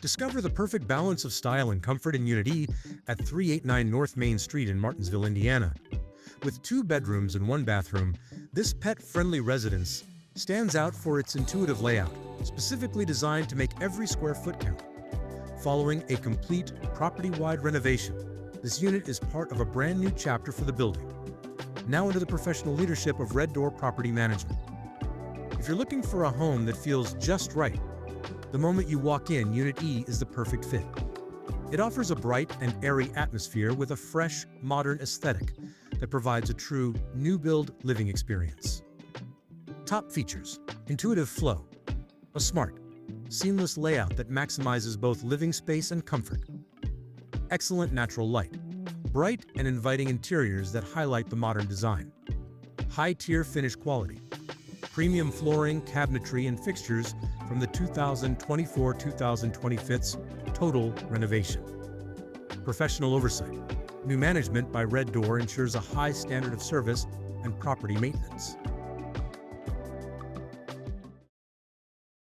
Discover the perfect balance of style and comfort in Unit E at 389 North Main Street in Martinsville, Indiana. With 2 bedrooms and 1 bathroom, this pet-friendly residence stands out for its intuitive layout, specifically designed to make every square foot count. Following a complete property-wide renovation, this unit is part of a brand new chapter for the building, now under the professional leadership of Red Door Property Management. If you're looking for a home that feels just right, the moment you walk in, Unit E is the perfect fit. It offers a bright and airy atmosphere with a fresh, modern aesthetic that provides a true new-build living experience. Top features: intuitive flow, a smart, seamless layout that maximizes both living space and comfort, excellent natural light, bright and inviting interiors that highlight the modern design, high-tier finish quality, premium flooring, cabinetry, and fixtures from the 2024-2025 total renovation. Professional oversight. New management by Red Door ensures a high standard of service and property maintenance.